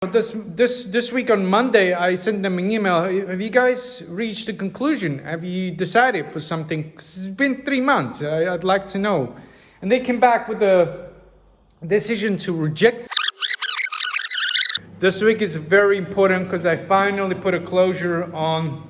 This week on Monday, I sent them an email. Have you guys reached a conclusion? Have you decided for something? 'Cause it's been 3 months. I'd like to know. And they came back with a decision to reject. This week is very important because I finally put a closure on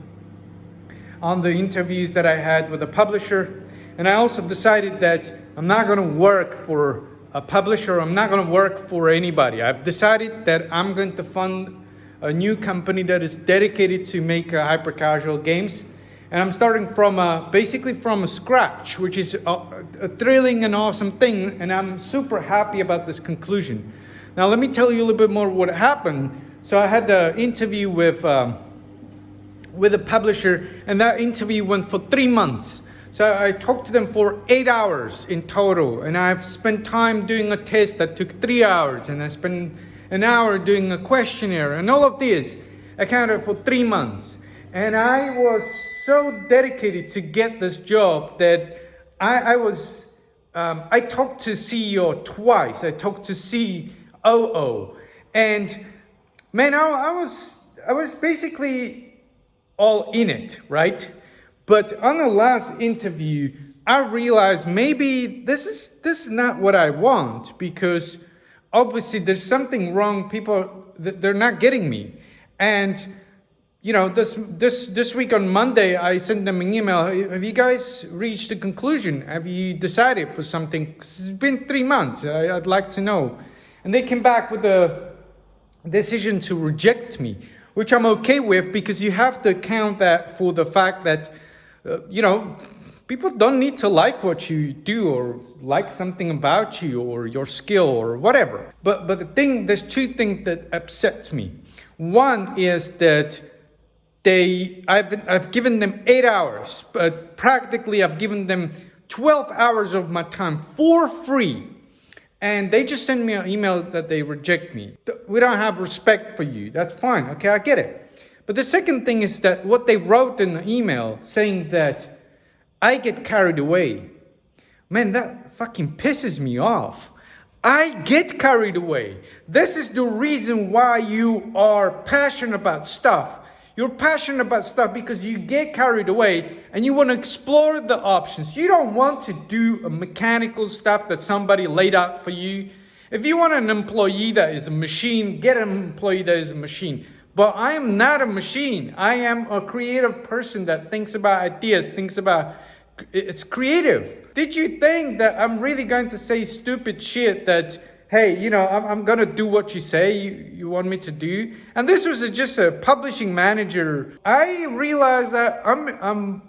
the interviews that I had with the publisher. And I also decided that I'm not going to work for a publisher. I'm not going to work for anybody. I've decided that I'm going to fund a new company that is dedicated to make hyper casual games. And I'm starting from basically from scratch, which is a thrilling and awesome thing. And I'm super happy about this conclusion. Now, let me tell you a little bit more what happened. So I had the interview with a publisher, and that interview went for 3 months. So I talked to them for 8 hours in total, and I've spent time doing a test that took 3 hours, and I spent an hour doing a questionnaire, and all of this accounted for 3 months. And I was so dedicated to get this job that I talked to CEO twice. I talked to COO, and man, I was basically all in it, right? But on the last interview, I realized maybe this is not what I want, because obviously there's something wrong. People, they're not getting me. And you know, this week on Monday, I sent them an email. Have you guys reached a conclusion? Have you decided for something? 'Cause it's been 3 months. I'd like to know. And they came back with a decision to reject me, which I'm okay with, because you have to account that for the fact that people don't need to like what you do or like something about you or your skill or whatever. But there's two things that upsets me. One is that I've given them 8 hours, but practically I've given them 12 hours of my time for free. And they just send me an email that they reject me. We don't have respect for you. That's fine. Okay, I get it. But the second thing is that what they wrote in the email saying that I get carried away. Man, that fucking pisses me off. I get carried away. This is the reason why you are passionate about stuff. You're passionate about stuff because you get carried away and you want to explore the options. You don't want to do a mechanical stuff that somebody laid out for you. If you want an employee that is a machine, get an employee that is a machine. But I am not a machine. I am a creative person that thinks about ideas, it's creative. Did you think that I'm really going to say stupid shit that, hey, I'm going to do what you say you want me to do? And this was just a publishing manager. I realized that I'm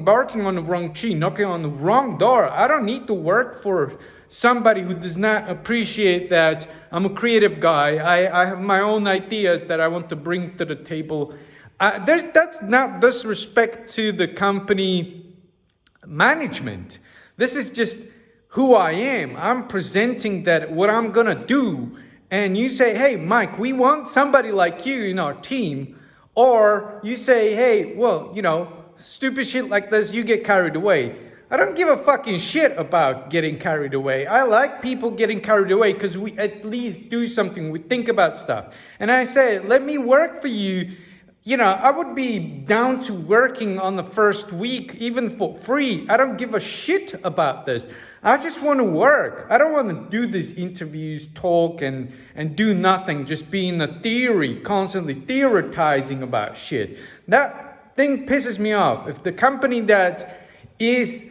barking on the wrong tree, knocking on the wrong door. I don't need to work for somebody who does not appreciate that I'm a creative guy. I have my own ideas that I want to bring to the table. That's not disrespect to the company management. This is just who I am. I'm presenting that what I'm gonna do. And you say, hey, Mike, we want somebody like you in our team. Or you say, hey, well, stupid shit like this, you get carried away. I don't give a fucking shit about getting carried away. I like people getting carried away because we at least do something. We think about stuff. And I say, let me work for you. I would be down to working on the first week, even for free. I don't give a shit about this. I just want to work. I don't want to do these interviews, talk, and do nothing. Just be in the theory, constantly theorizing about shit. That thing pisses me off. If the company that is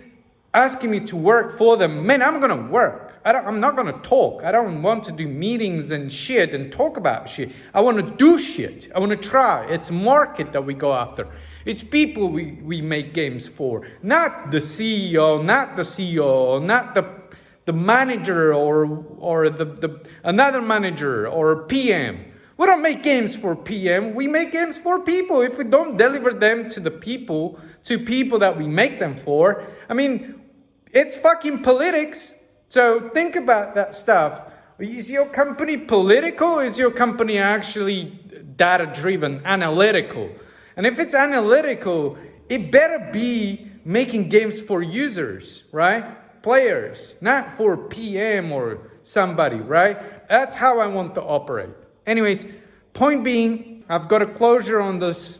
asking me to work for them, man, I'm going to work. I'm not going to talk. I don't want to do meetings and shit and talk about shit. I want to do shit. I want to try. It's market that we go after. It's people we make games for. Not the CEO, not the COO, not the manager or the another manager or PM. We don't make games for PM. We make games for people. If we don't deliver them to people that we make them for, it's fucking politics. So think about that stuff. Is your company political? Is your company actually data-driven, analytical? And if it's analytical, it better be making games for users, right? Players, not for PM or somebody, right? That's how I want to operate. Anyways, point being, I've got a closure on this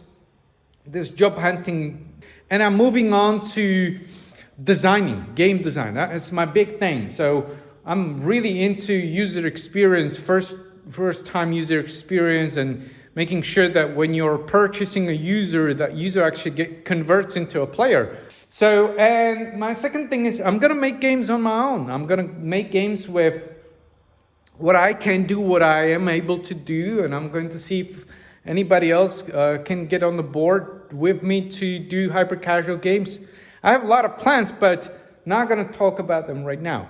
job hunting, and I'm moving on to designing, game design. That is my big thing. So I'm really into user experience, first time user experience, and making sure that when you're purchasing a user, that user actually converts into a player. So, and my second thing is I'm gonna make games on my own. I'm gonna make games with what I can do, what I am able to do, and I'm going to see if anybody else can get on the board with me to do hyper casual games. I have a lot of plans, but not gonna talk about them right now.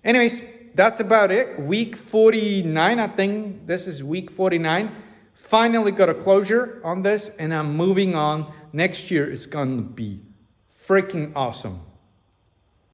Anyways, that's about it. Week 49, I think this is week 49. Finally got a closure on this, and I'm moving on. Next year is gonna be freaking awesome.